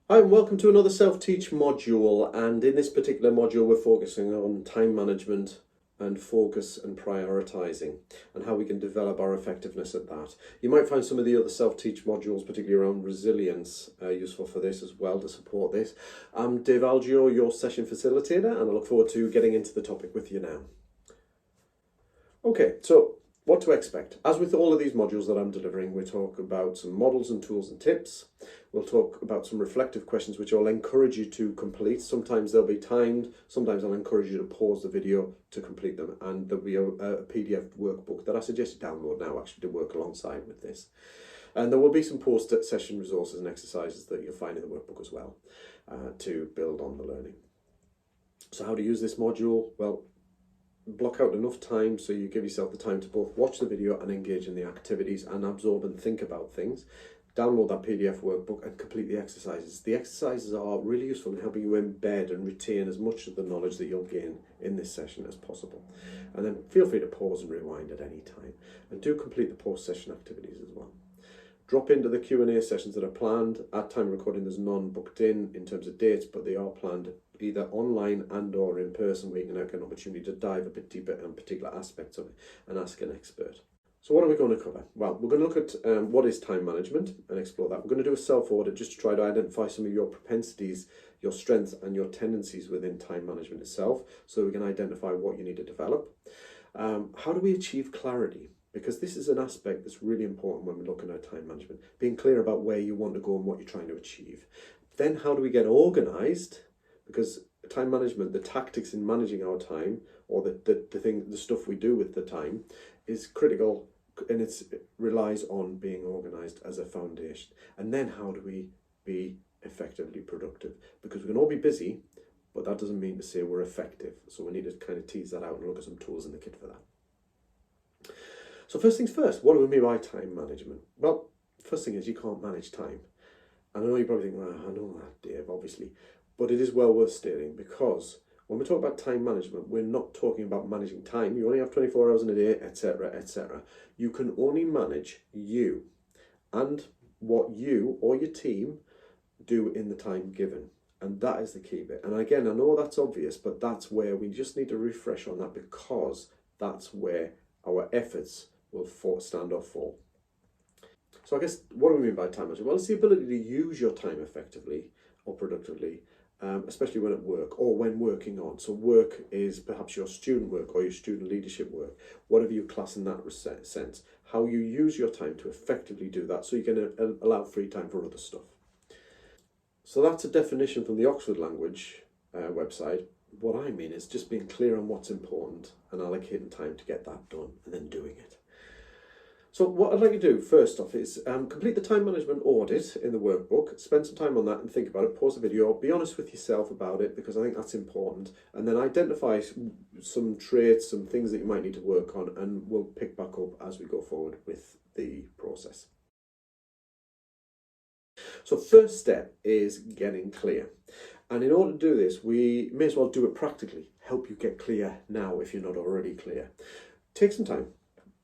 Hi and welcome to another self-teach module, and in this particular module we're focusing on time management and focus and prioritising and how we can develop our effectiveness at that. You might find some of the other self-teach modules, particularly around resilience, useful for this as well, to support this. I'm Dave Algio, your session facilitator, and I look forward to getting into the topic with you now. Okay, so what to expect. As with all of these modules that I'm delivering, we talk about some models and tools and tips. We'll talk about some reflective questions which I'll encourage you to complete. Sometimes they'll be timed, sometimes I'll encourage you to pause the video to complete them, and there'll be a PDF workbook that I suggest you download now actually to work alongside with this. And there will be some post-session resources and exercises that you'll find in the workbook as well to build on the learning. So how to use this module? Well, block out enough time so you give yourself the time to both watch the video and engage in the activities and absorb and think about things. Download that PDF workbook and complete the exercises. The exercises are really useful in helping you embed and retain as much of the knowledge that you'll gain in this session as possible. And then feel free to pause and rewind at any time. And do complete the post-session activities as well. Drop into the Q&A sessions that are planned. At time of recording, there's none booked in terms of dates, but they are planned either online and or in person, where you can have an opportunity to dive a bit deeper on particular aspects of it and ask an expert. So what are we going to cover? Well, we're going to look at what is time management and explore that. We're going to do a self-audit just to try to identify some of your propensities, your strengths and your tendencies within time management itself, so we can identify what you need to develop. How do we achieve clarity? Because this is an aspect that's really important when we're looking at time management, being clear about where you want to go and what you're trying to achieve. Then how do we get organised? Because time management, the tactics in managing our time, or the stuff we do with the time, is critical, and it relies on being organised as a foundation. And then how do we be effectively productive? Because we can all be busy, but that doesn't mean to say we're effective. So we need to kind of tease that out and look at some tools in the kit for that. So first things first, what do we mean by time management? Well, first thing is you can't manage time. And I know you're probably thinking, well, I know that, Dave, obviously. But it is well worth stating, because when we talk about time management, we're not talking about managing time. You only have 24 hours in a day, etc., etc. You can only manage you and what you or your team do in the time given. And that is the key bit. And again, I know that's obvious, but that's where we just need to refresh on that, because that's where our efforts will stand or fall. So I guess, what do we mean by time management? Well, it's the ability to use your time effectively or productively, especially when at work or when working on. So work is perhaps your student work or your student leadership work, whatever you class in that sense. How you use your time to effectively do that so you can allow free time for other stuff. So that's a definition from the Oxford Language website. What I mean is just being clear on what's important and allocating time to get that done and then doing it. So what I'd like you to do first off is complete the time management audit in the workbook, spend some time on that and think about it, pause the video, be honest with yourself about it, because I think that's important, and then identify some traits, some things that you might need to work on, and we'll pick back up as we go forward with the process. So first step is getting clear. And in order to do this, we may as well do it practically, help you get clear now if you're not already clear. Take some time.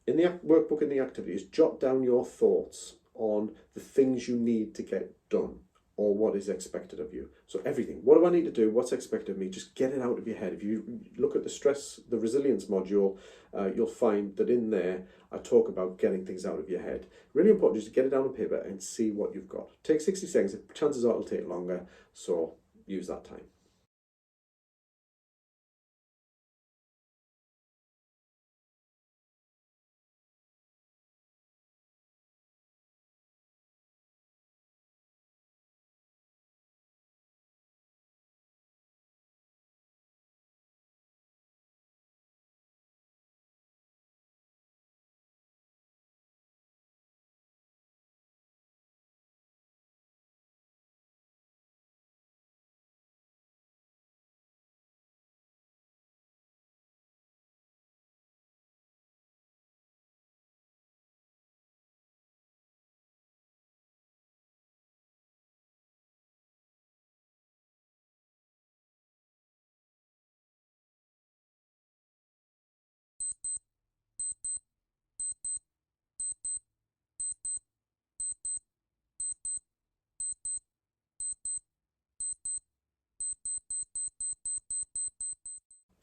In the workbook, in the activities, jot down your thoughts on the things you need to get done or what is expected of you. So everything. What do I need to do? What's expected of me? Just get it out of your head. If you look at the resilience module, you'll find that in there I talk about getting things out of your head. Really important just to get it down on paper and see what you've got. Take 60 seconds. Chances are it'll take longer, so use that time.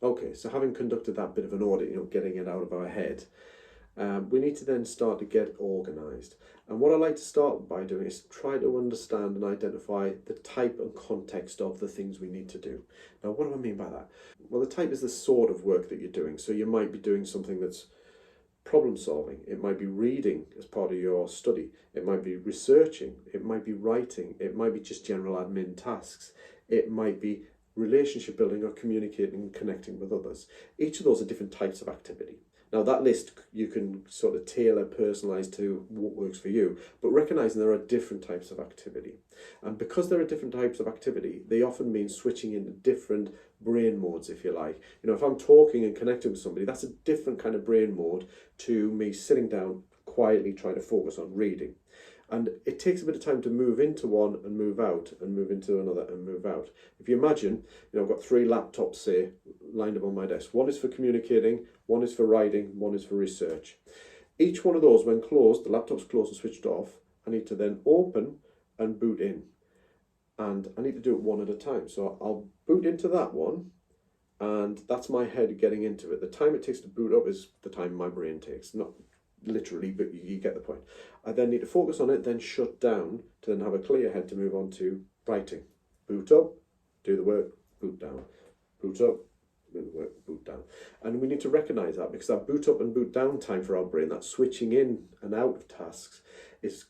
Okay, so having conducted that bit of an audit, getting it out of our head, we need to then start to get organised. And what I like to start by doing is try to understand and identify the type and context of the things we need to do. Now, what do I mean by that? Well, the type is the sort of work that you're doing. So you might be doing something that's problem solving. It might be reading as part of your study. It might be researching. It might be writing. It might be just general admin tasks. It might be relationship building or communicating and connecting with others. Each of those are different types of activity. Now that list you can sort of tailor, personalise to what works for you, but recognising there are different types of activity. And because there are different types of activity, they often mean switching into different brain modes, if you like. If I'm talking and connecting with somebody, that's a different kind of brain mode to me sitting down quietly trying to focus on reading. And it takes a bit of time to move into one and move out, and move into another and move out. If you imagine, I've got 3 laptops, say, lined up on my desk. One is for communicating, one is for writing, one is for research. Each one of those, when closed, the laptop's closed and switched off, I need to then open and boot in. And I need to do it one at a time. So I'll boot into that one, and that's my head getting into it. The time it takes to boot up is the time my brain takes, not literally, but you get the point. I then need to focus on it, then shut down to then have a clear head to move on to writing. Boot up, do the work, boot down. Boot up, do the work, boot down. And we need to recognise that, because that boot up and boot down time for our brain, that switching in and out of tasks,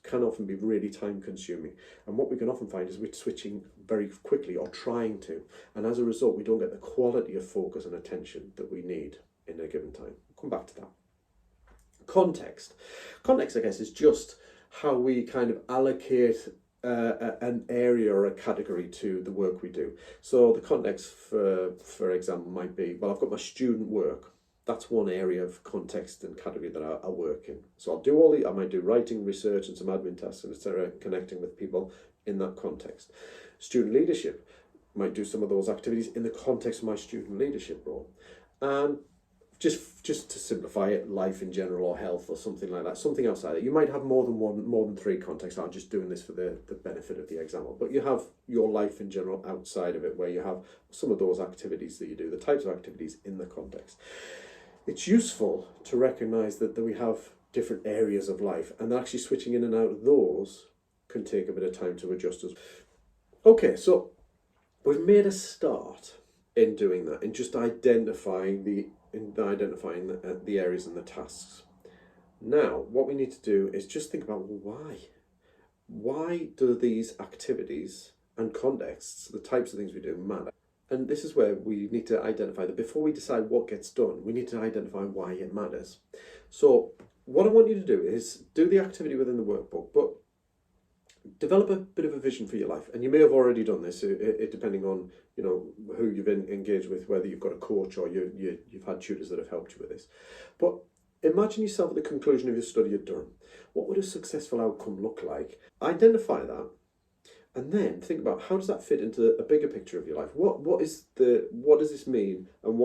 can often be really time consuming. And what we can often find is we're switching very quickly or trying to. And as a result, we don't get the quality of focus and attention that we need in a given time. We'll come back to that. Context, I guess, is just how we kind of allocate an area or a category to the work we do. So the context, for example, might be, well, I've got my student work. That's one area of context and category that I work in. So I'll do I might do writing, research, and some admin tasks, and etc., connecting with people in that context. Student leadership, might do some of those activities in the context of my student leadership role. And just to simplify it, life in general or health or something like that, something outside it. You might have more than 3 contexts. I'm just doing this for the benefit of the example. But you have your life in general outside of it, where you have some of those activities that you do, the types of activities in the context. It's useful to recognise that we have different areas of life, and actually switching in and out of those can take a bit of time to adjust as well. Okay, so we've made a start in doing that, in just identifying the areas and the tasks. Now, what we need to do is just think about, well, why? Why do these activities and contexts, the types of things we do, matter? And this is where we need to identify that before we decide what gets done, we need to identify why it matters. So what I want you to do is do the activity within the workbook, but develop a bit of a vision for your life. And you may have already done this, depending on who you've engaged with, whether you've got a coach or you've had tutors that have helped you with this. But imagine yourself at the conclusion of your study at Durham. What would a successful outcome look like? Identify that, and then think about, how does that fit into a bigger picture of your life? What does this mean, and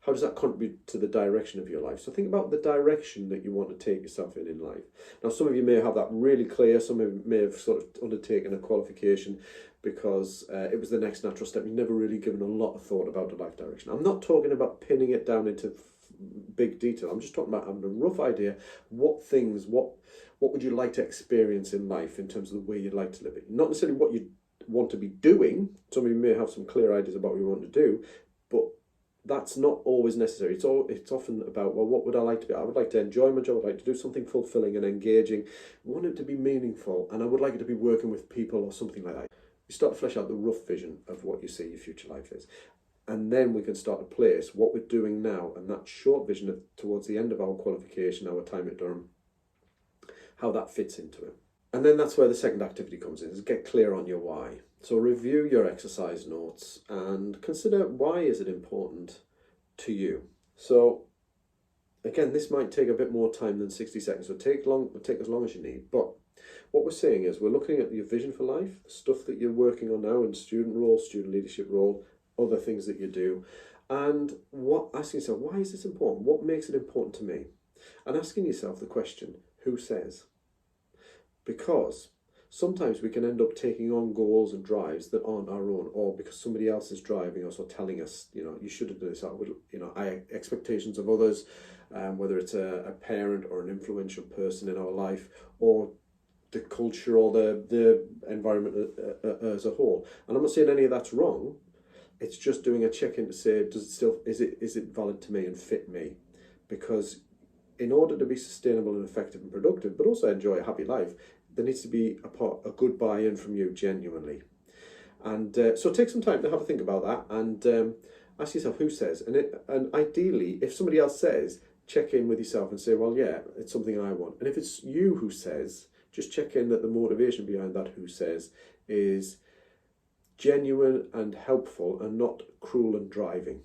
how does that contribute to the direction of your life? So think about the direction that you want to take yourself in life. Now, some of you may have that really clear. Some of you may have sort of undertaken a qualification because it was the next natural step. You've never really given a lot of thought about the life direction. I'm not talking about pinning it down into big detail. I'm just talking about having a rough idea. What would you like to experience in life in terms of the way you'd like to live it? Not necessarily what you want to be doing. Some of you may have some clear ideas about what you want to do, but that's not always necessary. It's often about, well, what would I like to be? I would like to enjoy my job. I'd like to do something fulfilling and engaging. I want it to be meaningful, and I would like it to be working with people or something like that. You start to flesh out the rough vision of what you see your future life is. And then we can start to place what we're doing now and that short vision towards the end of our qualification, our time at Durham, how that fits into it. And then that's where the second activity comes in, is get clear on your why. So review your exercise notes and consider, why is it important to you? So again, this might take a bit more time than 60 seconds, so take as long as you need. But what we're saying is, we're looking at your vision for life, the stuff that you're working on now in student role, student leadership role, other things that you do, and asking yourself, why is this important? What makes it important to me? And asking yourself the question, who says? Because sometimes we can end up taking on goals and drives that aren't our own, or because somebody else is driving us or telling us, you shouldn't do this. Expectations of others, whether it's a parent or an influential person in our life, or the culture or the environment as a whole. And I'm not saying any of that's wrong. It's just doing a check-in to say, is it valid to me and fit me? Because in order to be sustainable and effective and productive, but also enjoy a happy life, there needs to be a good buy-in from you genuinely. And so take some time to have a think about that, and ask yourself who says. And ideally, if somebody else says, check in with yourself and say, well, yeah, it's something I want. And if it's you who says, just check in that the motivation behind that who says is genuine and helpful and not cruel and driving.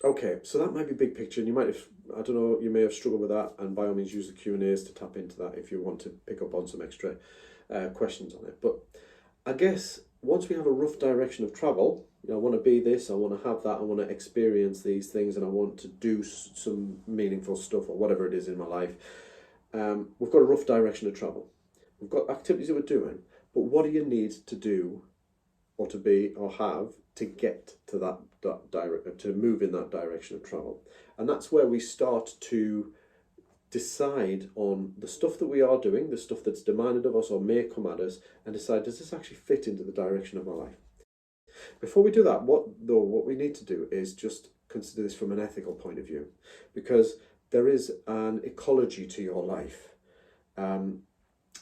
Okay, so that might be big picture, and you might have, I don't know, you may have struggled with that, and by all means use the Q&As to tap into that if you want to pick up on some extra questions on it. But I guess once we have a rough direction of travel, I want to be this, I want to have that, I want to experience these things, and I want to do some meaningful stuff or whatever it is in my life. We've got a rough direction of travel. We've got activities that we're doing, but what do you need to do or to be or have to get to to move in that direction of travel? And that's where we start to decide on the stuff that we are doing, the stuff that's demanded of us or may come at us, and decide, does this actually fit into the direction of my life? Before we do that, what we need to do is just consider this from an ethical point of view, because there is an ecology to your life.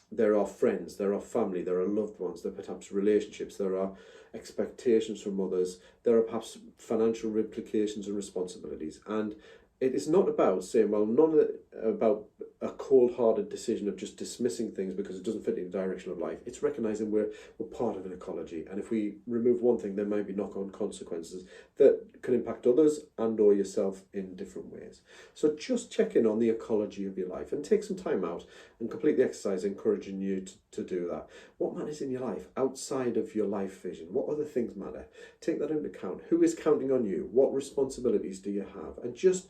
There are friends, there are family, there are loved ones, there are perhaps relationships, there are expectations from others, there are perhaps financial implications and responsibilities. And it is not about saying, well, none of it about a cold-hearted decision of just dismissing things because it doesn't fit in the direction of life. It's recognising we're part of an ecology, and if we remove one thing, there may be knock-on consequences that can impact others and or yourself in different ways. So just check in on the ecology of your life and take some time out and complete the exercise encouraging you to do that. What matters in your life outside of your life vision? What other things matter? Take that into account. Who is counting on you? What responsibilities do you have? And just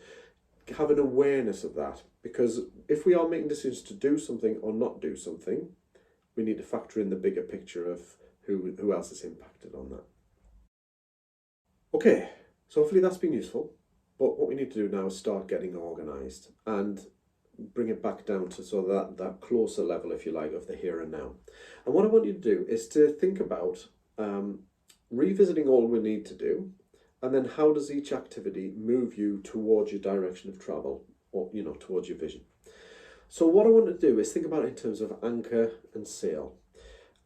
have an awareness of that, because if we are making decisions to do something or not do something, we need to factor in the bigger picture of who else is impacted on that. Okay, so hopefully that's been useful, but what we need to do now is start getting organised and bring it back down to sort of that closer level, if you like, of the here and now. And what I want you to do is to think about revisiting all we need to do, and then how does each activity move you towards your direction of travel, or towards your vision. So what I want to do is think about it in terms of anchor and sail.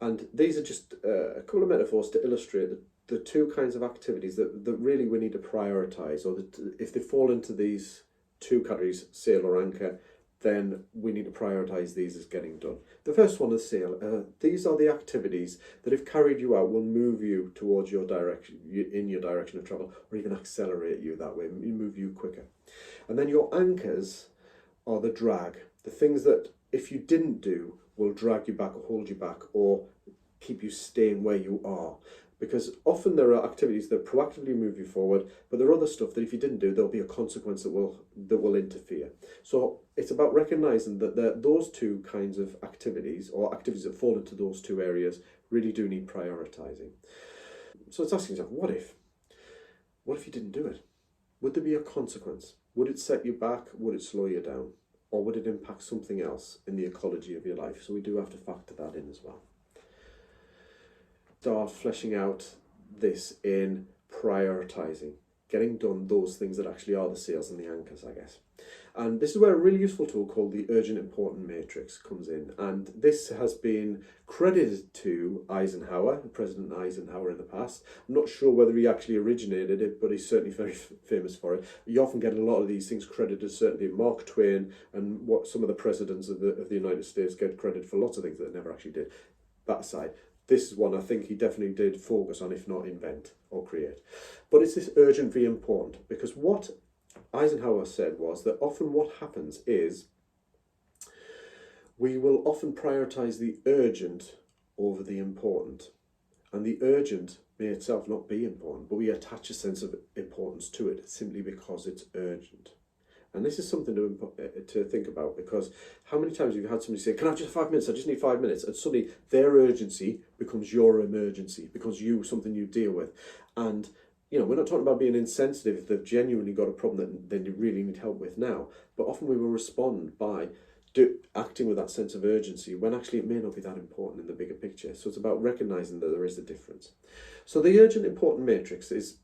And these are just a couple of metaphors to illustrate the two kinds of activities that really we need to prioritise, or if they fall into these two categories, sail or anchor, then we need to prioritise these as getting done. The first one is sail. These are the activities that, if carried you out, will move you towards your direction, in your direction of travel, or even accelerate you that way, move you quicker. And then your anchors are the drag, the things that if you didn't do will drag you back or hold you back or keep you staying where you are. Because often there are activities that proactively move you forward, but there are other stuff that if you didn't do, there'll be a consequence that will interfere. So it's about recognising that those two kinds of activities, or activities that fall into those two areas, really do need prioritising. So it's asking yourself, what if you didn't do it? Would there be a consequence? Would it set you back? Would it slow you down? or would it impact something else in the ecology of your life? So we do have to factor that in as well. Start fleshing out this in prioritising, getting done those things that actually are the sails and the anchors, I guess. And this is where a really useful tool called the Urgent Important Matrix comes in. And this has been credited to Eisenhower, President Eisenhower in the past. I'm not sure whether he actually originated it, but he's certainly very famous for it. You often get a lot of these things credited, certainly Mark Twain and what some of the presidents of the United States get credit for lots of things that they never actually did. That aside, this is one I think he definitely did focus on, if not invent or create. But it's this urgent v important, because what Eisenhower said was that often what happens is we will often prioritise the urgent over the important. And the urgent may itself not be important, but we attach a sense of importance to it simply because it's urgent. And this is something to think about, because how many times have you had somebody say, can I have just 5 minutes? I just need 5 minutes. And suddenly their urgency becomes your emergency, becomes something you deal with. And, you know, we're not talking about being insensitive if they've genuinely got a problem that then you really need help with now. But often we will respond by acting with that sense of urgency when actually it may not be that important in the bigger picture. So it's about recognising that there is a difference. So the urgent important matrix is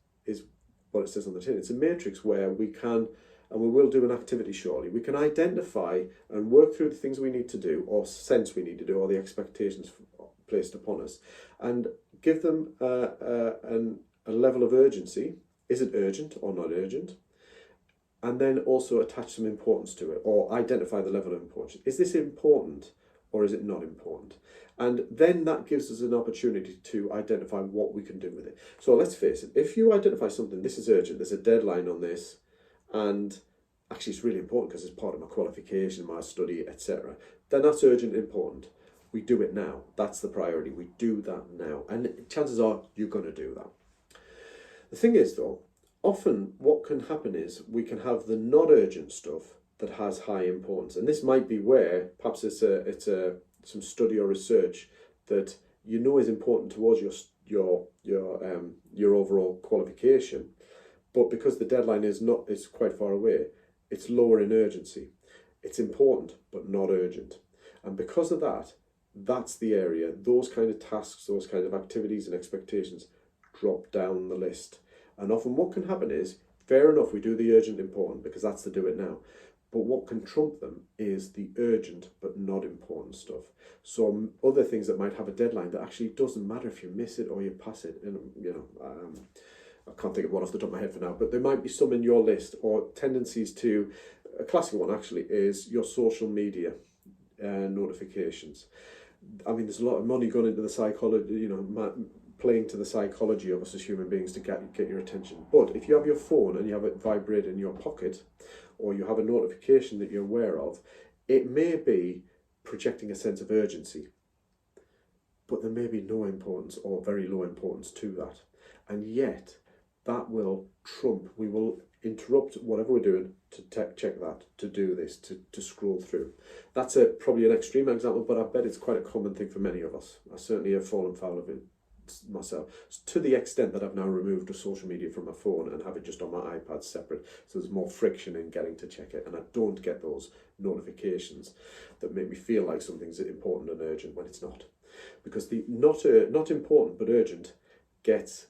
what it says on the tin. It's a matrix where we can, and we will do an activity shortly, we can identify and work through the things we need to do, or sense we need to do, or the expectations placed upon us, and give them a level of urgency. Is it urgent or not urgent? And then also attach some importance to it, or identify the level of importance. Is this important or is it not important? And then that gives us an opportunity to identify what we can do with it. So let's face it, if you identify something, this is urgent, there's a deadline on this, and actually it's really important because it's part of my qualification, my study, etc., then that's urgent and important. We do it now. That's the priority. We do that now. And chances are you're going to do that. The thing is, though, often what can happen is we can have the not urgent stuff that has high importance. And this might be where perhaps it's some study or research that you know is important towards your overall qualification. But because the deadline is quite far away, it's lower in urgency. It's important, but not urgent. And because of that, that's the area, those kind of tasks, those kind of activities and expectations drop down the list. And often what can happen is, fair enough, we do the urgent important because that's to do it now. But what can trump them is the urgent but not important stuff. So other things that might have a deadline that actually doesn't matter if you miss it or you pass it. And I can't think of one off the top of my head for now, but there might be some in your list, or tendencies to, a classic one actually is your social media notifications. I mean, there's a lot of money going into the psychology, playing to the psychology of us as human beings to get your attention. But if you have your phone and you have it vibrate in your pocket, or you have a notification that you're aware of, it may be projecting a sense of urgency, but there may be no importance or very low importance to that. And yet that will trump, we will interrupt whatever we're doing to check that, to do this, to scroll through. That's probably an extreme example, but I bet it's quite a common thing for many of us. I certainly have fallen foul of it myself, to the extent that I've now removed the social media from my phone and have it just on my iPad separate, so there's more friction in getting to check it, and I don't get those notifications that make me feel like something's important and urgent when it's not, because the not important but urgent gets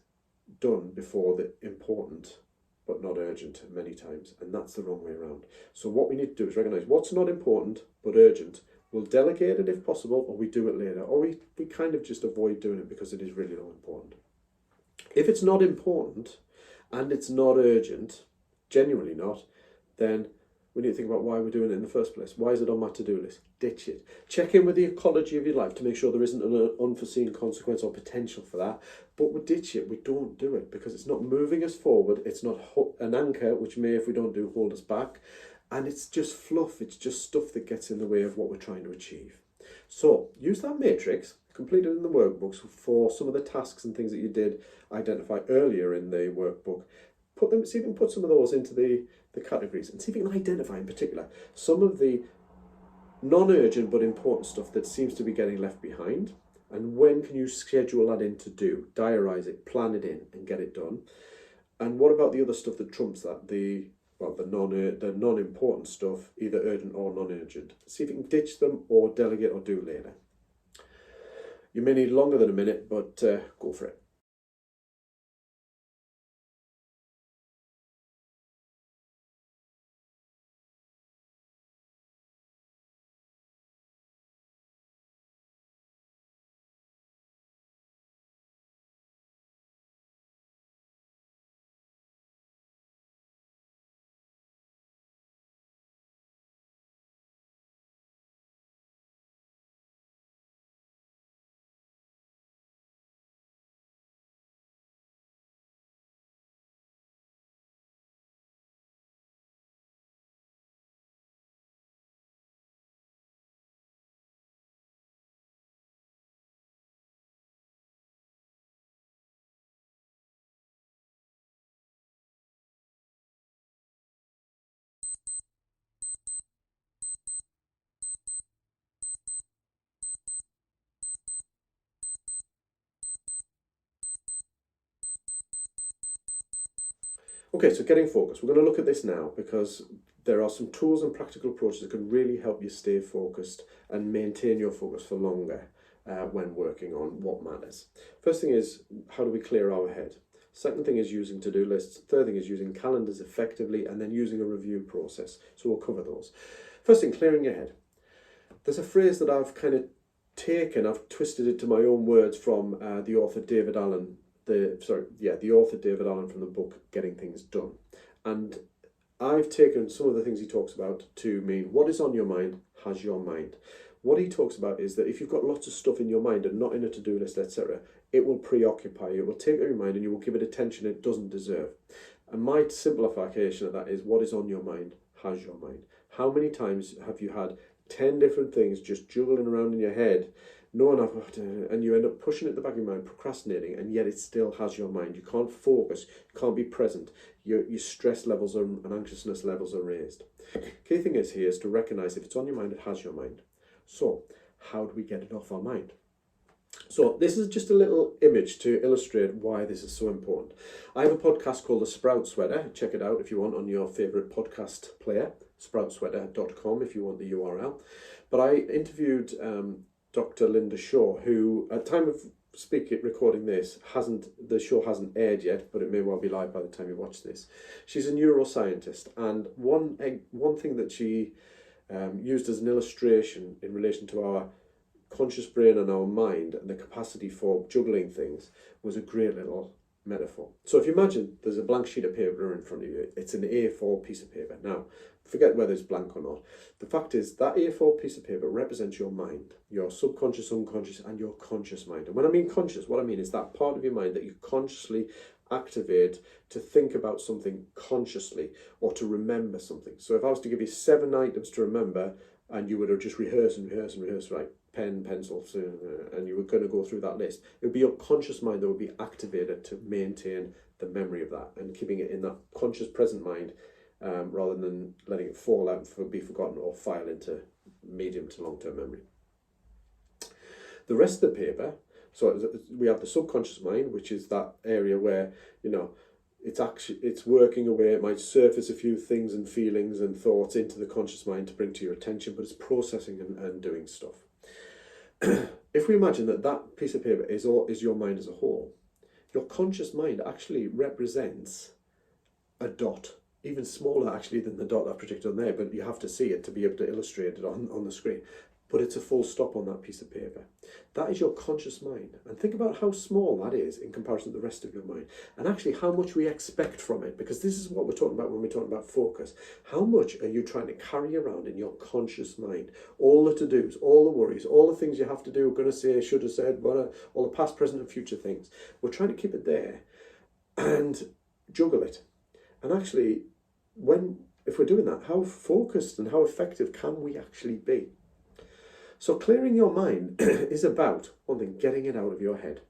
done before the important but not urgent many times, and that's the wrong way around. So what we need to do is recognise what's not important but urgent. We'll delegate it if possible, or we do it later, or we kind of just avoid doing it because it is really not important. If it's not important and it's not urgent, genuinely not, then we need to think about why we're doing it in the first place. Why is it on my to-do list? Ditch it. Check in with the ecology of your life to make sure there isn't an unforeseen consequence or potential for that. But we ditch it. We don't do it because it's not moving us forward. It's not an anchor, which may, if we don't do, hold us back. And it's just fluff. It's just stuff that gets in the way of what we're trying to achieve. So use that matrix, complete it in the workbooks for some of the tasks and things that you did identify earlier in the workbook. See if you can put some of those into the categories, and see if you can identify in particular some of the non-urgent but important stuff that seems to be getting left behind, and when can you schedule that in to do, diarise it, plan it in and get it done. And what about the other stuff that trumps that, the well, the non-important stuff, either urgent or non-urgent. See if you can ditch them or delegate or do later. You may need longer than a minute, but go for it. Okay, so getting focused. We're going to look at this now because there are some tools and practical approaches that can really help you stay focused and maintain your focus for longer when working on what matters. First thing is, how do we clear our head? Second thing is using to-do lists. Third thing is using calendars effectively, and then using a review process. So we'll cover those. First thing, clearing your head. There's a phrase that I've kind of I've twisted it to my own words from the author David Allen. The author David Allen from the book Getting Things Done. And I've taken some of the things he talks about to mean what is on your mind has your mind. What he talks about is that if you've got lots of stuff in your mind and not in a to-do list, etc., it will preoccupy you, it will take your mind and you will give it attention it doesn't deserve. And my simplification of that is what is on your mind has your mind. How many times have you had 10 different things just juggling around in your head, and you end up pushing it at the back of your mind, procrastinating, and yet it still has your mind. You can't focus, you can't be present. Your stress levels and anxiousness levels are raised. Key thing is here is to recognize if it's on your mind, it has your mind. So how do we get it off our mind? So this is just a little image to illustrate why this is so important. I have a podcast called The Sprout Sweater. Check it out if you want on your favourite podcast player, sproutsweater.com if you want the URL. But I interviewed Dr. Linda Shaw, who at time of recording this, the show hasn't aired yet, but it may well be live by the time you watch this. She's a neuroscientist, and one thing that she used as an illustration in relation to our conscious brain and our mind and the capacity for juggling things was a great little metaphor. So if you imagine there's a blank sheet of paper in front of you, it's an A4 piece of paper. Now, forget whether it's blank or not. The fact is that A4 piece of paper represents your mind, your subconscious, unconscious, and your conscious mind. And when I mean conscious, what I mean is that part of your mind that you consciously activate to think about something consciously or to remember something. So if I was to give you 7 items to remember and you would have just rehearsed, right? Pen, pencil, and you were going to go through that list. It would be your conscious mind that would be activated to maintain the memory of that and keeping it in that conscious present mind rather than letting it fall out and be forgotten or file into medium to long-term memory. The rest of the paper, so we have the subconscious mind, which is that area where, it's working away. It might surface a few things and feelings and thoughts into the conscious mind to bring to your attention, but it's processing and doing stuff. If we imagine that piece of paper is your mind as a whole, your conscious mind actually represents a dot, even smaller actually than the dot I've projected on there, but you have to see it to be able to illustrate it on the screen. But it's a full stop on that piece of paper. That is your conscious mind. And think about how small that is in comparison to the rest of your mind. And actually how much we expect from it, because this is what we're talking about when we're talking about focus. How much are you trying to carry around in your conscious mind? All the to-dos, all the worries, all the things you have to do, going to say, should have said, all the past, present and future things. We're trying to keep it there and juggle it. And actually, if we're doing that, how focused and how effective can we actually be? So clearing your mind is about, one thing, getting it out of your head.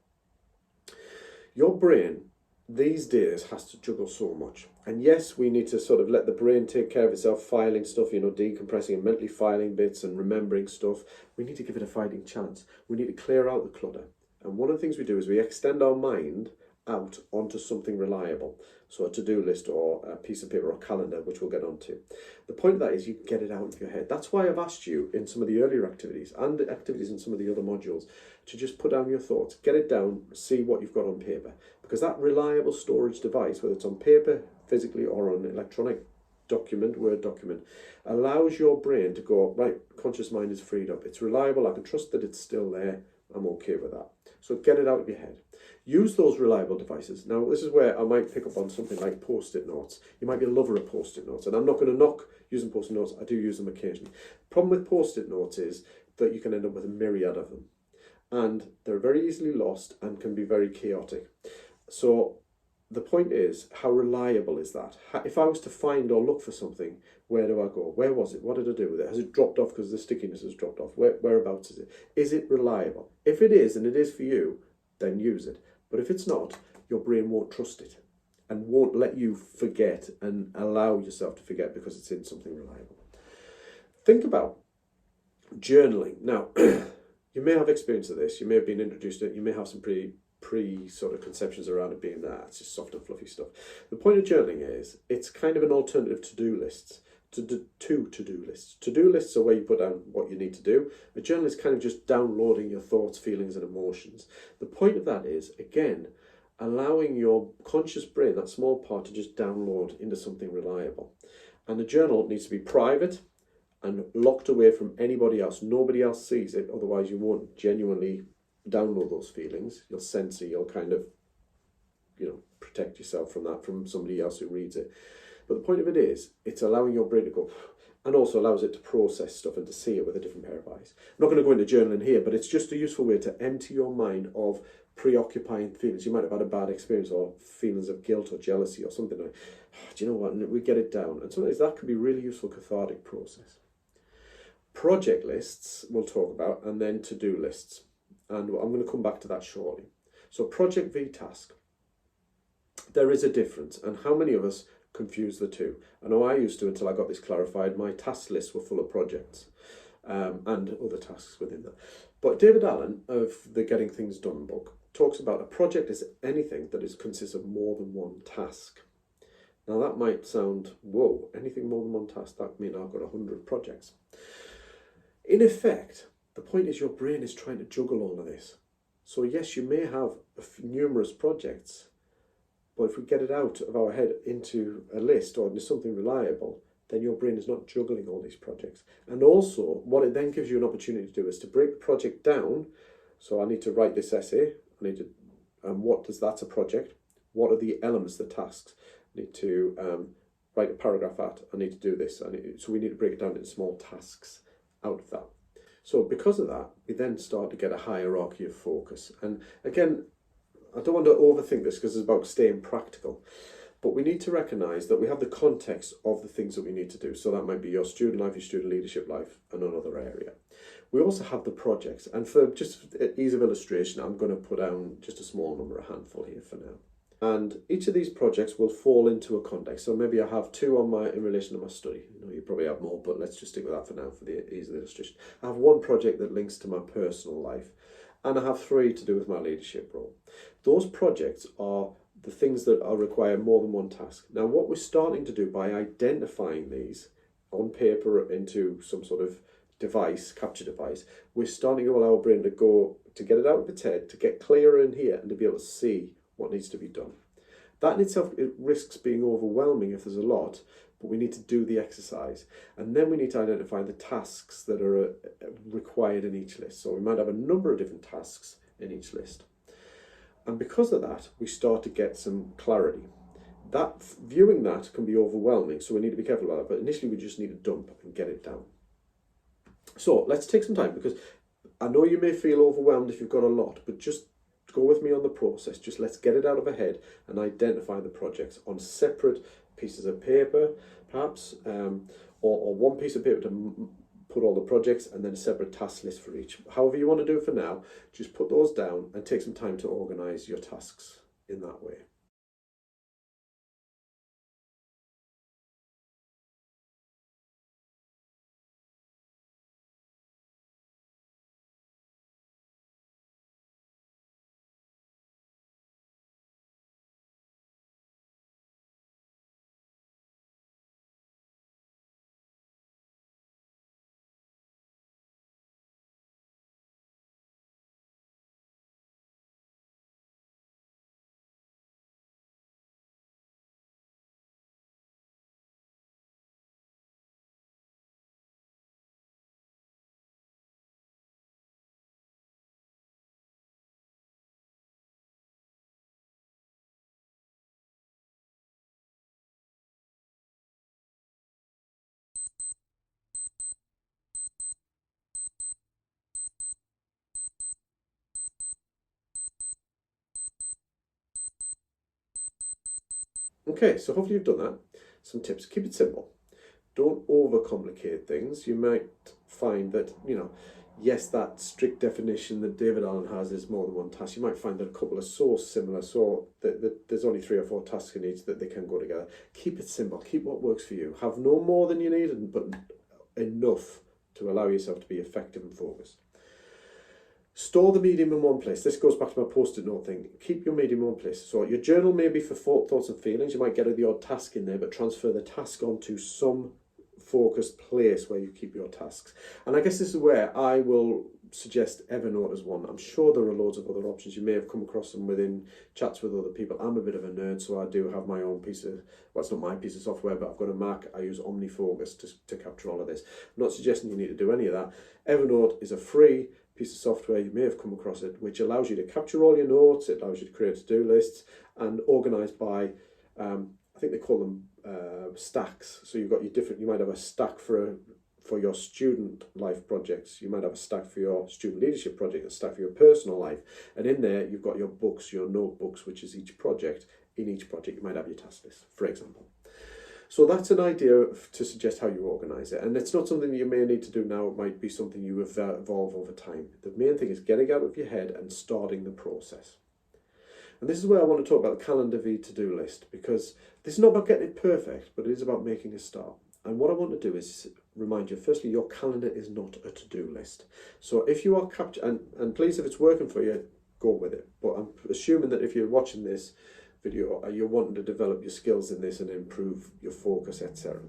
Your brain these days has to juggle so much. And yes, we need to sort of let the brain take care of itself, filing stuff, decompressing and mentally filing bits and remembering stuff. We need to give it a fighting chance. We need to clear out the clutter. And one of the things we do is we extend our mind out onto something reliable. So a to-do list or a piece of paper or calendar, which we'll get onto. The point of that is you get it out of your head. That's why I've asked you in some of the earlier activities and activities in some of the other modules to just put down your thoughts, get it down, see what you've got on paper. Because that reliable storage device, whether it's on paper, physically, or on an electronic document, Word document, allows your brain to go, right, conscious mind is freed up. It's reliable. I can trust that it's still there. I'm okay with that. So get it out of your head. Use those reliable devices. Now, this is where I might pick up on something like post-it notes. You might be a lover of post-it notes, and I'm not going to knock using post-it notes. I do use them occasionally. Problem with post-it notes is that you can end up with a myriad of them, and they're very easily lost and can be very chaotic. So the point is, how reliable is that? If I was to find or look for something, where do I go? Where was it? What did I do with it? Has it dropped off because the stickiness has dropped off? Whereabouts is it? Is it reliable? If it is, and it is for you, then use it. But if it's not, your brain won't trust it and won't let you forget and allow yourself to forget because it's in something reliable. Think about journaling. Now, you may have experience of this. You may have been introduced to it. You may have some pre sort of conceptions around it being that it's just soft and fluffy stuff. The point of journaling is it's kind of an alternative to-do lists. To-do lists. To-do lists are where you put down what you need to do. A journal is kind of just downloading your thoughts, feelings, and emotions. The point of that is, again, allowing your conscious brain, that small part, to just download into something reliable. And the journal needs to be private and locked away from anybody else. Nobody else sees it, otherwise you won't genuinely download those feelings. You'll censor, you'll kind of, protect yourself from that, from somebody else who reads it. But the point of it is, it's allowing your brain to go, and also allows it to process stuff and to see it with a different pair of eyes. I'm not going to go into journaling here, but it's just a useful way to empty your mind of preoccupying feelings. You might have had a bad experience or feelings of guilt or jealousy or something like, do you know what, and we get it down. And sometimes that can be a really useful cathartic process. Project lists we'll talk about, and then to-do lists. And I'm going to come back to that shortly. So project v task. There is a difference, and how many of us confuse the two? I know I used to until I got this clarified. My task lists were full of projects and other tasks within that. But David Allen of the Getting Things Done book talks about a project is anything that consists of more than one task. Now that might sound, whoa, anything more than one task, that means I've got 100 projects. In effect, the point is your brain is trying to juggle all of this. So yes, you may have numerous projects, but if we get it out of our head into a list or into something reliable, then your brain is not juggling all these projects. And also, what it then gives you an opportunity to do is to break the project down. So I need to write this essay. That's a project. What are the elements, the tasks? I need to write a paragraph at. I need to do this. So we need to break it down into small tasks out of that. So because of that, we then start to get a hierarchy of focus. And again, I don't want to overthink this because it's about staying practical, but we need to recognise that we have the context of the things that we need to do. So that might be your student life, your student leadership life, and another area. We also have the projects, and for just ease of illustration, I'm going to put down just a small number, a handful here for now. And each of these projects will fall into a context. So maybe I have two in relation to my study. You probably have more, but let's just stick with that for now for the ease of the illustration. I have one project that links to my personal life, and I have three to do with my leadership role. Those projects are the things that require more than one task. Now, what we're starting to do by identifying these on paper into some sort of device, capture device, we're starting to allow our brain to get it out of its head, to get clearer in here, and to be able to see what needs to be done. That in itself, it risks being overwhelming if there's a lot, but we need to do the exercise. And then we need to identify the tasks that are required in each list. So we might have a number of different tasks in each list. And because of that, we start to get some clarity. Viewing that can be overwhelming, so we need to be careful about that. But initially, we just need to dump and get it down. So let's take some time, because I know you may feel overwhelmed if you've got a lot, but just go with me on the process. Just let's get it out of our head and identify the projects on separate pieces of paper, perhaps, or one piece of paper to put all the projects, and then a separate task list for each. However you want to do it for now, just put those down and take some time to organise your tasks in that way. Okay, so hopefully you've done that. Some tips: keep it simple. Don't overcomplicate things. You might find that, yes, that strict definition that David Allen has is more than one task. You might find that a couple are so similar, so that there's only 3 or 4 tasks in each that they can go together. Keep it simple. Keep what works for you. Have no more than you need, but enough to allow yourself to be effective and focused. Store the medium in one place. This goes back to my post-it note thing. Keep your medium in one place. So your journal may be for thoughts and feelings. You might get the odd task in there, but transfer the task onto some focused place where you keep your tasks. And I guess this is where I will suggest Evernote as one. I'm sure there are loads of other options. You may have come across them within chats with other people. I'm a bit of a nerd, so I do have my own piece of, well, it's not my piece of software, but I've got a Mac. I use OmniFocus to capture all of this. I'm not suggesting you need to do any of that. Evernote is a free piece of software, you may have come across it, which allows you to capture all your notes. It allows you to create to-do lists and organise by, I think they call them stacks. So you've got your different, you might have a stack for your student life projects, you might have a stack for your student leadership project, a stack for your personal life, and in there you've got your books, your notebooks, which is each project. In each project you might have your task list, for example. So that's an idea to suggest how you organise it. And it's not something that you may need to do now. It might be something you evolve over time. The main thing is getting out of your head and starting the process. And this is where I want to talk about the calendar v to-do list, because this is not about getting it perfect, but it is about making a start. And what I want to do is remind you, firstly, your calendar is not a to-do list. So if you are and please, if it's working for you, go with it. But I'm assuming that if you're watching this video, you're wanting to develop your skills in this and improve your focus, etc.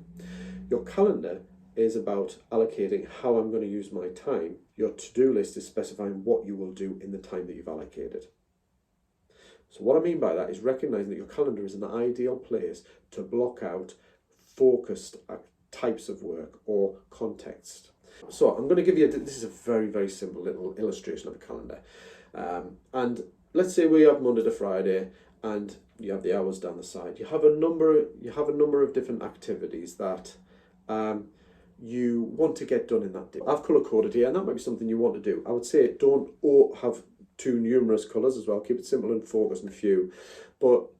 Your calendar is about allocating how I'm going to use my time. Your to-do list is specifying what you will do in the time that you've allocated. So what I mean by that is recognizing that your calendar is an ideal place to block out focused types of work or context. So I'm going to give you, this is a very, very simple little illustration of a calendar. And let's say we have Monday to Friday, and you have the hours down the side. You have a number of different activities that you want to get done in that day. I've colour coded here, and that might be something you want to do. I would say don't have too numerous colours as well. Keep it simple and focused and few. But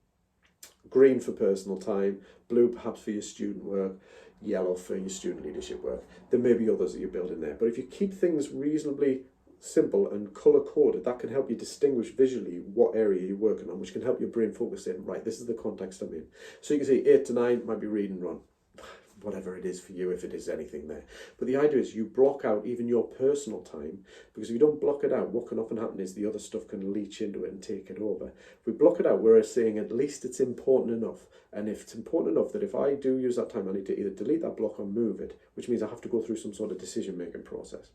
green for personal time, blue perhaps for your student work, yellow for your student leadership work. There may be others that you build in there. But if you keep things reasonably simple and color coded, that can help you distinguish visually what area you're working on, which can help your brain focus in, right, this is the context I'm in. So you can say 8 to 9 might be read and run, whatever it is for you, if it is anything there. But the idea is you block out even your personal time, because if you don't block it out, what can often happen is the other stuff can leach into it and take it over. If we block it out, we're saying at least it's important enough. And if it's important enough that if I do use that time, I need to either delete that block or move it, which means I have to go through some sort of decision-making process.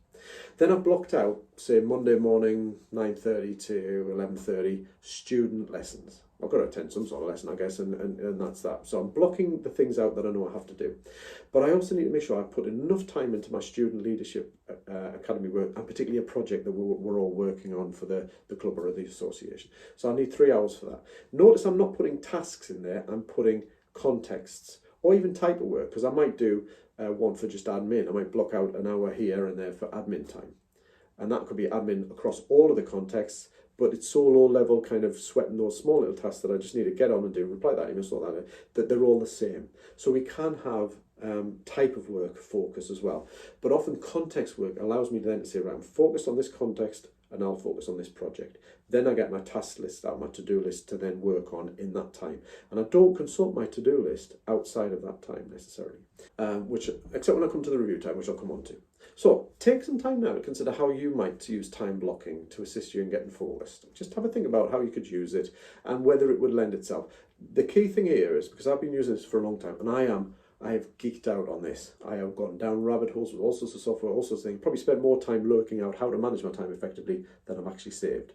Then I've blocked out, say, Monday morning, 9:30 to 11:30, student lessons. I've got to attend some sort of lesson, I guess, and that's that. So I'm blocking the things out that I know I have to do. But I also need to make sure I put enough time into my student leadership academy work, and particularly a project that we're all working on for the club or the association. So I need 3 hours for that. Notice I'm not putting tasks in there, I'm putting contexts, or even type of work, because I might do one for just admin. I might block out an hour here and there for admin time. And that could be admin across all of the contexts, but it's so low level, kind of sweating those small little tasks that I just need to get on and do, reply that email, sort that they're all the same. So we can have type of work focus as well. But often context work allows me then to say, right, I'm focused on this context and I'll focus on this project. Then I get my task list out, my to-do list to then work on in that time. And I don't consult my to-do list outside of that time necessarily, except when I come to the review time, which I'll come on to. So take some time now to consider how you might use time blocking to assist you in getting focused. Just have a think about how you could use it and whether it would lend itself. The key thing here is, because I've been using this for a long time, and I have geeked out on this. I have gone down rabbit holes with all sorts of software, all sorts of things. Probably spent more time looking out how to manage my time effectively than I've actually saved.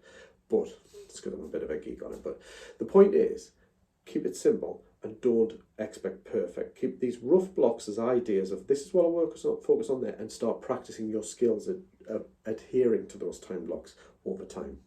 But it's because I'm a bit of a geek on it. But the point is, keep it simple and don't expect perfect. Keep these rough blocks as ideas of this is what I focus on there, and start practicing your skills at adhering to those time blocks over time.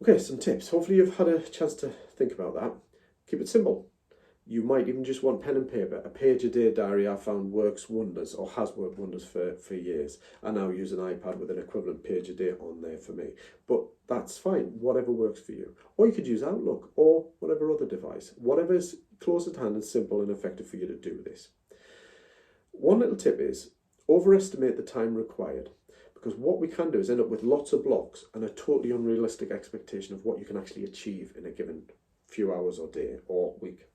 Okay, some tips. Hopefully you've had a chance to think about that. Keep it simple. You might even just want pen and paper. A page a day diary I found works wonders, or has worked wonders for years. I now use an iPad with an equivalent page a day on there for me. But that's fine, whatever works for you. Or you could use Outlook or whatever other device. Whatever's close at hand and simple and effective for you to do this. One little tip is overestimate the time required, because what we can do is end up with lots of blocks and a totally unrealistic expectation of what you can actually achieve in a given few hours or day or week.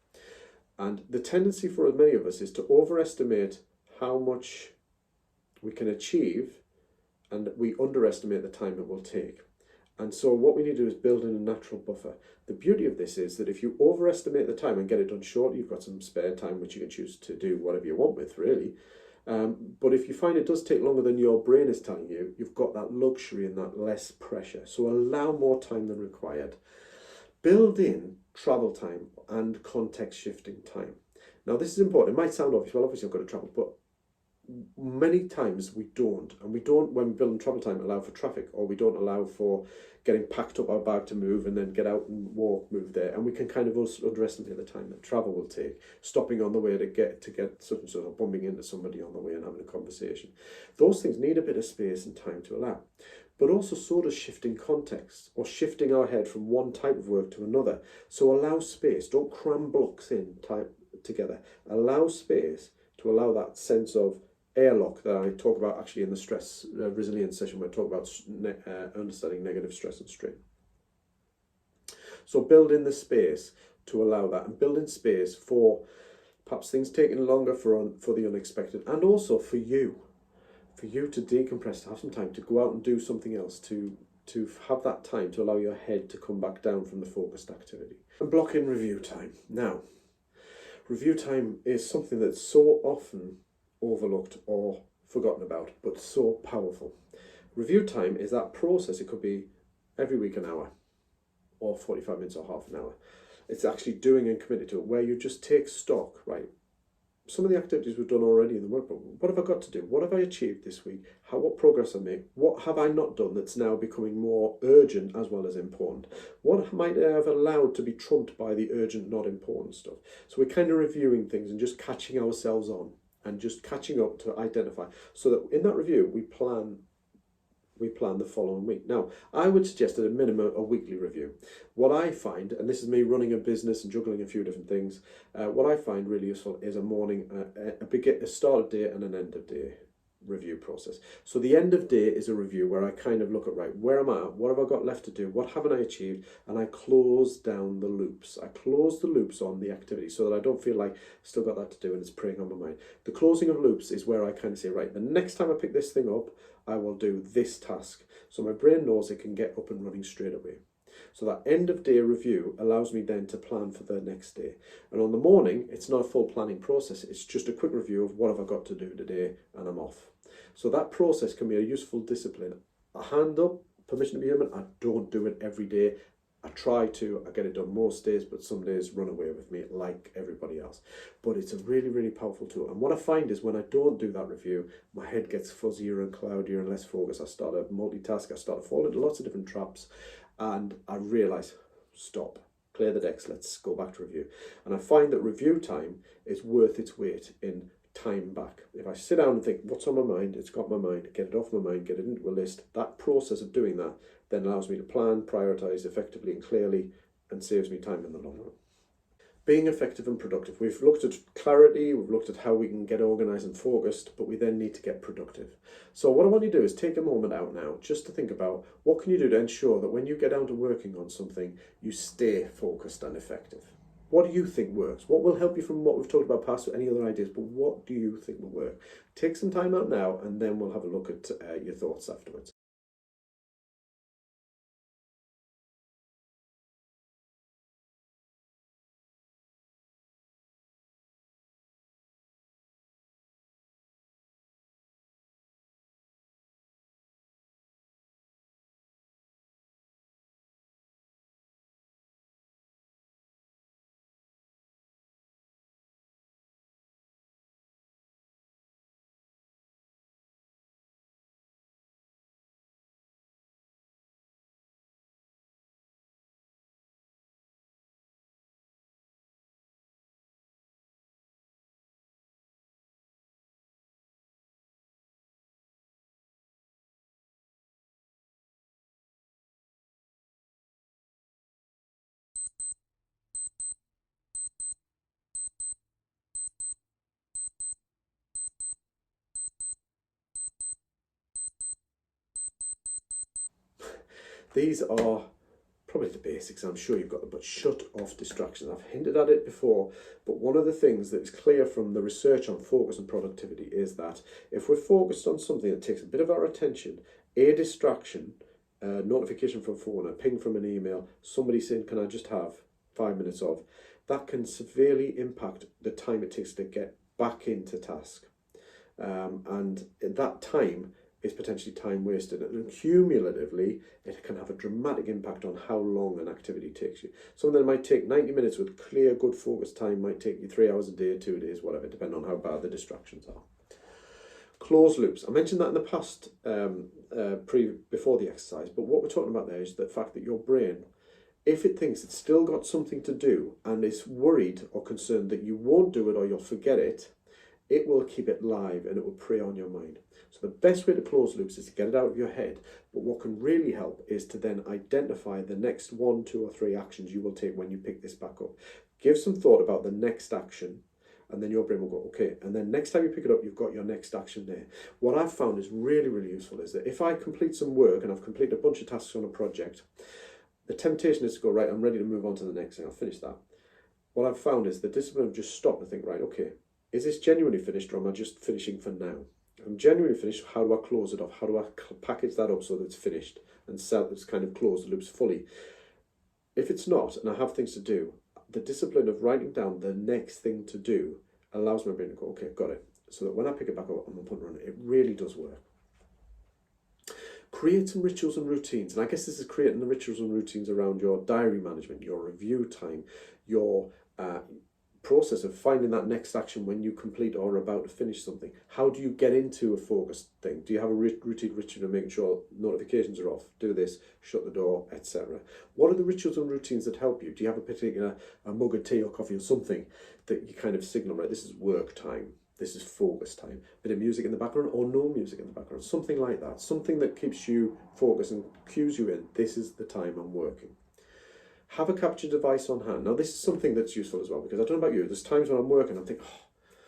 And the tendency for many of us is to overestimate how much we can achieve and we underestimate the time it will take. And so what we need to do is build in a natural buffer. The beauty of this is that if you overestimate the time and get it done short, you've got some spare time which you can choose to do whatever you want with, really. But if you find it does take longer than your brain is telling you, you've got that luxury and that less pressure. So allow more time than required. Build in travel time and context shifting time. Now, this is important. It might sound obvious. Well, obviously I've got to travel, but many times we don't, and we don't, when we build in travel time, allow for traffic, or we don't allow for getting packed up our bag to move and then get out and walk, move there, and we can kind of underestimate the time that travel will take, stopping on the way to get such and such, or bumping into somebody on the way and having a conversation. Those things need a bit of space and time to allow. But also so does shifting context, or shifting our head from one type of work to another. So allow space, don't cram blocks in together. Allow space to allow that sense of airlock that I talk about actually in the stress resilience session where I talk about understanding negative stress and strain. So build in the space to allow that, and build in space for perhaps things taking longer for the unexpected, and also for you to decompress, to have some time to go out and do something else, to have that time to allow your head to come back down from the focused activity. And block in review time. Now, review time is something that's so often overlooked or forgotten about, but so powerful. Review time is that process. It could be every week an hour, or 45 minutes or half an hour. It's actually doing and committed to it, where you just take stock, right? Some of the activities we've done already in the workbook. What have I got to do? What have I achieved this week? What progress I made? What have I not done that's now becoming more urgent as well as important? What might I have allowed to be trumped by the urgent, not important stuff? So we're kind of reviewing things and just catching ourselves on and just catching up to identify, so that in that review we plan the following week. Now, I would suggest at a minimum a weekly review. What I find, and this is me running a business and juggling a few different things, what I find really useful is a morning, a start of day and an end of day review process. So the end of day is a review where I kind of look at, right, where am I at? What have I got left to do? What haven't I achieved? And I close down the loops. I close the loops on the activity so that I don't feel like I've still got that to do and it's preying on my mind. The closing of loops is where I kind of say, right, the next time I pick this thing up, I will do this task. So my brain knows it can get up and running straight away. So that end of day review allows me then to plan for the next day. And on the morning, it's not a full planning process. It's just a quick review of what have I got to do today, and I'm off. So that process can be a useful discipline. A hand up, permission to be human. I don't do it every day. I try to, I get it done most days, but some days run away with me like everybody else. But it's a really, really powerful tool. And what I find is when I don't do that review, my head gets fuzzier and cloudier and less focused. I start to multitask, I start to fall into lots of different traps, and I realise, stop, clear the decks, let's go back to review. And I find that review time is worth its weight in time back. If I sit down and think, what's on my mind, it's got my mind, get it off my mind, get it into a list, that process of doing that then allows me to plan, prioritise effectively and clearly, and saves me time in the long run. Being effective and productive. We've looked at clarity, we've looked at how we can get organised and focused, but we then need to get productive. So what I want you to do is take a moment out now just to think about what can you do to ensure that when you get down to working on something, you stay focused and effective. What do you think works? What will help you from what we've talked about past or any other ideas, but what do you think will work? Take some time out now and then we'll have a look at your thoughts afterwards. These are probably the basics, I'm sure you've got them, but shut off distractions. I've hinted at it before, but one of the things that is clear from the research on focus and productivity is that if we're focused on something that takes a bit of our attention, a distraction, a notification from a phone, a ping from an email, somebody saying, can I just have 5 minutes of, that can severely impact the time it takes to get back into task. And at that time, is potentially time wasted, and cumulatively it can have a dramatic impact on how long an activity takes you. Something that might take 90 minutes with clear good focus time might take you 3 hours a day, 2 days, whatever, depending on how bad the distractions are. Closed loops, I mentioned that in the past before the exercise, but what we're talking about there is the fact that your brain, if it thinks it's still got something to do and is worried or concerned that you won't do it or you'll forget it, it will keep it live and it will prey on your mind. So the best way to close loops is to get it out of your head. But what can really help is to then identify the next 1, 2 or 3 actions you will take when you pick this back up. Give some thought about the next action, and then your brain will go, okay, and then next time you pick it up, you've got your next action there. What I've found is really, really useful is that if I complete some work and I've completed a bunch of tasks on a project, the temptation is to go, right, I'm ready to move on to the next thing, I'll finish that. What I've found is the discipline of just stop and think, right, okay, is this genuinely finished or am I just finishing for now? If I'm genuinely finished, how do I close it off? How do I package that up so that it's finished and it's kind of closed the loops fully? If it's not, and I have things to do, the discipline of writing down the next thing to do allows my brain to go, okay, got it. So that when I pick it back up, I'm up and running. It really does work. Create some rituals and routines. And I guess this is creating the rituals and routines around your diary management, your review time, your process of finding that next action when you complete or are about to finish something. How do you get into a focused thing? Do you have a routine ritual of making sure notifications are off? Do this, shut the door, etc. What are the rituals and routines that help you? Do you have a particular mug of tea or coffee or something that you kind of signal, right, this is work time, this is focus time, bit of music in the background or no music in the background, something like that, something that keeps you focused and cues you in, this is the time I'm working. Have a capture device on hand. Now, this is something that's useful as well, because I don't know about you, there's times when I'm working, I'm thinking, oh,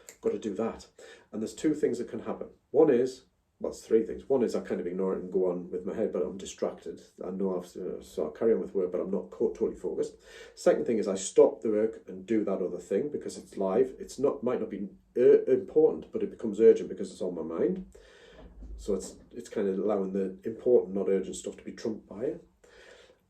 I've got to do that. And there's 2 things that can happen. One is, well, it's 3 things. One is I kind of ignore it and go on with my head, but I'm distracted. I know I've so I'll carry on with work, but I'm not totally focused. Second thing is I stop the work and do that other thing because it's live. It's not, might not be important, but it becomes urgent because it's on my mind. So it's kind of allowing the important, not urgent stuff to be trumped by it.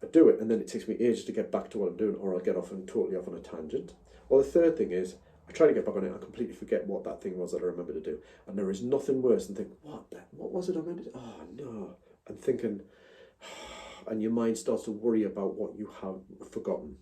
I do it and then it takes me ages to get back to what I'm doing, or I'll get totally off on a tangent. Or the third thing is I try to get back on it and I completely forget what that thing was that I remember to do. And there is nothing worse than thinking, what was it I meant to do? Oh no. And thinking, and your mind starts to worry about what you have forgotten.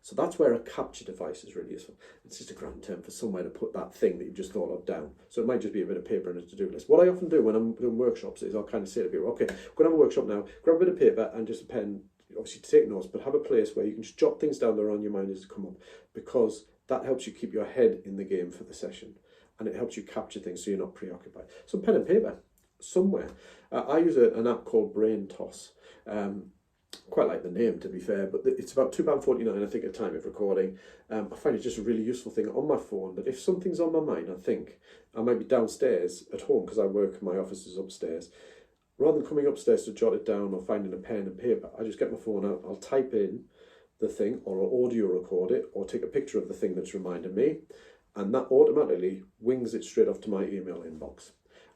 So that's where a capture device is really useful. It's just a grand term for somewhere to put that thing that you've just thought of down. So it might just be a bit of paper and a to-do list. What I often do when I'm doing workshops is I'll kind of say to people, okay, we're going to have a workshop now, grab a bit of paper and just a pen, obviously to take notes, but have a place where you can just jot things down that are on your mind as they come up, because that helps you keep your head in the game for the session and it helps you capture things so you're not preoccupied. So pen and paper somewhere. I use an app called Brain Toss. Quite like the name, to be fair, but it's about £2.49 I think at time of recording. I find it just a really useful thing on my phone that if something's on my mind, I think I might be downstairs at home because I work, my office is upstairs. Rather than coming upstairs to jot it down or finding a pen and paper, I just get my phone out, I'll type in the thing or I'll audio record it or take a picture of the thing that's reminded me, and that automatically wings it straight off to my email inbox.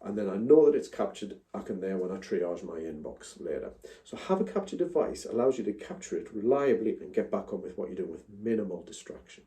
And then I know that it's captured, I can there when I triage my inbox later. So have a capture device allows you to capture it reliably and get back on with what you're doing with minimal distraction.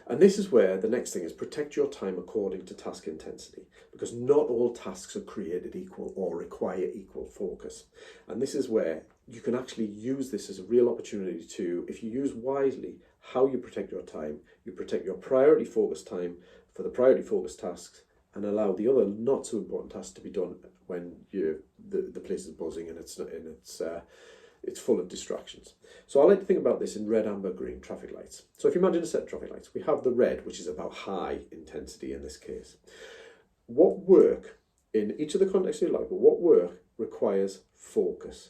And this is where the next thing is protect your time according to task intensity, because not all tasks are created equal or require equal focus. And this is where you can actually use this as a real opportunity to, if you use wisely how you protect your time, you protect your priority focus time for the priority focus tasks and allow the other not so important tasks to be done when the place is buzzing and it's full of distractions. So I like to think about this in red, amber, green traffic lights. So if you imagine a set of traffic lights, we have the red, which is about high intensity in this case. What work, in each of the contexts of your life, but what work requires focus?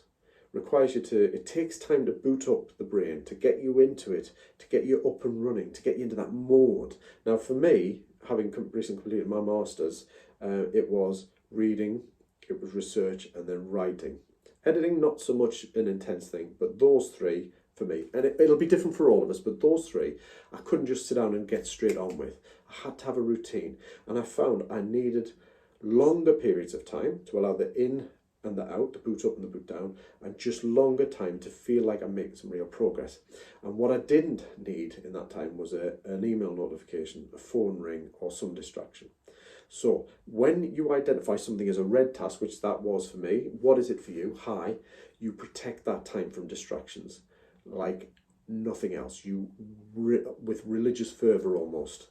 Requires you to, it takes time to boot up the brain, to get you into it, to get you up and running, to get you into that mode. Now for me, having recently completed my master's, it was reading, it was research, and then writing Editing, not so much an intense thing, but those three for me, and it'll be different for all of us, but those three I couldn't just sit down and get straight on with. I had to have a routine, and I found I needed longer periods of time to allow the in and the out, the boot up and the boot down, and just longer time to feel like I'm making some real progress. And what I didn't need in that time was an email notification, a phone ring, or some distraction. So when you identify something as a red task, which that was for me, what is it for you? High, you protect that time from distractions like nothing else. You, with religious fervour almost,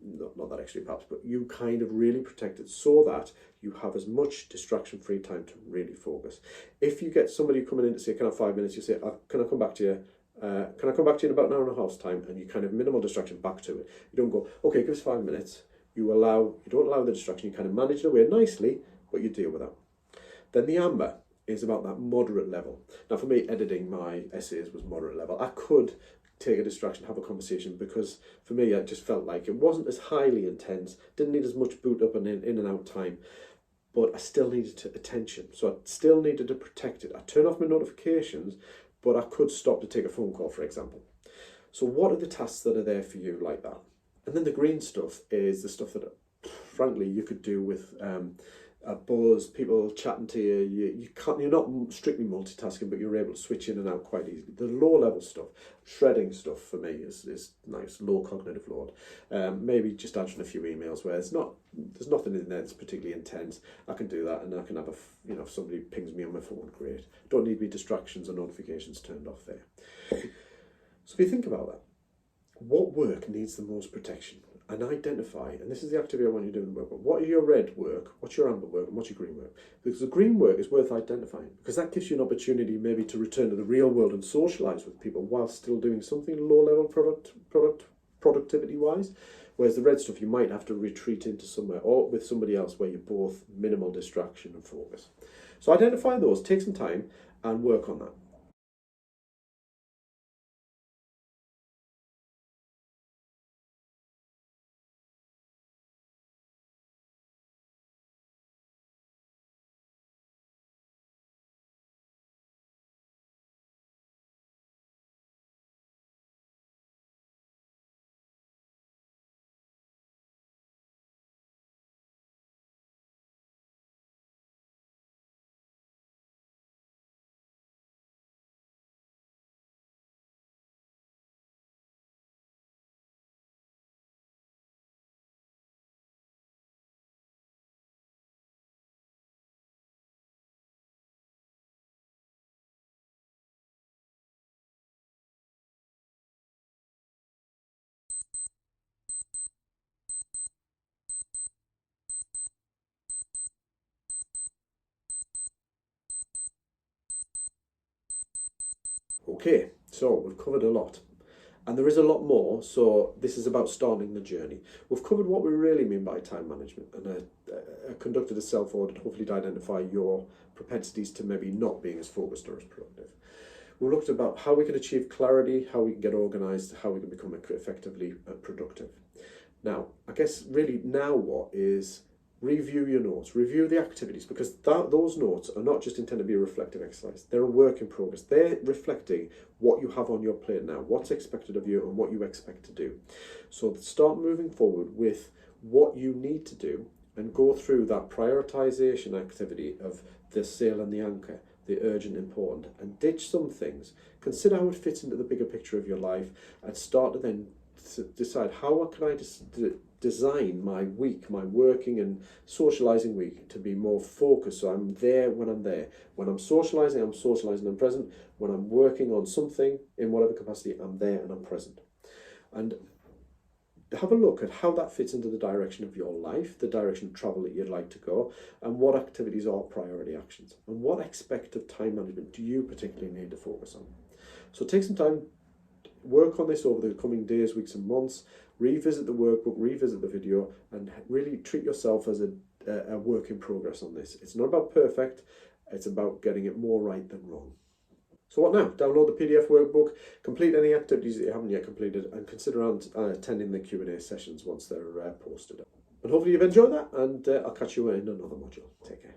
not that extreme perhaps, but you kind of really protect it so that you have as much distraction-free time to really focus. If you get somebody coming in to say, can I have 5 minutes? You say, can I come back to you? Can I come back to you in about an hour and a half's time? And you kind of minimal distraction back to it. You don't go, okay, give us 5 minutes. You don't allow the distraction. You kind of manage it away nicely, but you deal with that. Then the amber is about that moderate level. Now for me, editing my essays was moderate level. I could take a distraction, have a conversation, because for me, I just felt like it wasn't as highly intense, didn't need as much boot up and in and out time, but I still needed attention. So I still needed to protect it. I turn off my notifications, but I could stop to take a phone call, for example. So what are the tasks that are there for you like that? And then the green stuff is the stuff that, frankly, you could do with a buzz, people chatting to you. You're not strictly multitasking, but you're able to switch in and out quite easily. The low level stuff, shredding stuff for me is nice, low cognitive load. Maybe just answering a few emails where there's nothing in there that's particularly intense. I can do that, and I can have if somebody pings me on my phone, great. Don't need me distractions or notifications turned off there. So if you think about that, what work needs the most protection? And identify, and this is the activity I want you to do in the work, but what are your red work, what's your amber work, and what's your green work? Because the green work is worth identifying, because that gives you an opportunity maybe to return to the real world and socialise with people while still doing something low-level productivity-wise, whereas the red stuff you might have to retreat into somewhere or with somebody else where you're both minimal distraction and focus. So identify those, take some time and work on that. Okay, so we've covered a lot. And there is a lot more, so this is about starting the journey. We've covered what we really mean by time management, and I conducted a self-audit, hopefully to identify your propensities to maybe not being as focused or as productive. We looked about how we can achieve clarity, how we can get organised, how we can become effectively productive. Now, I guess really now what is review your notes, review the activities, because those notes are not just intended to be a reflective exercise. They're a work in progress. They're reflecting what you have on your plate now, what's expected of you and what you expect to do. So start moving forward with what you need to do and go through that prioritisation activity of the sail and the anchor, the urgent, important, and ditch some things. Consider how it fits into the bigger picture of your life and start to then decide how can I design my week, my working and socialising week to be more focused, so I'm there when I'm there. When I'm socialising, I'm present. When I'm working on something in whatever capacity, I'm there and I'm present. And have a look at how that fits into the direction of your life, the direction of travel that you'd like to go, and what activities are priority actions, and what aspect of time management do you particularly need to focus on. So take some time, work on this over the coming days, weeks and months, revisit the workbook, revisit the video, and really treat yourself as a work in progress on this. It's not about perfect, it's about getting it more right than wrong. So what now? Download the PDF workbook, complete any activities that you haven't yet completed, and consider attending the Q&A sessions once they're posted. And hopefully you've enjoyed that, and I'll catch you in another module. Take care.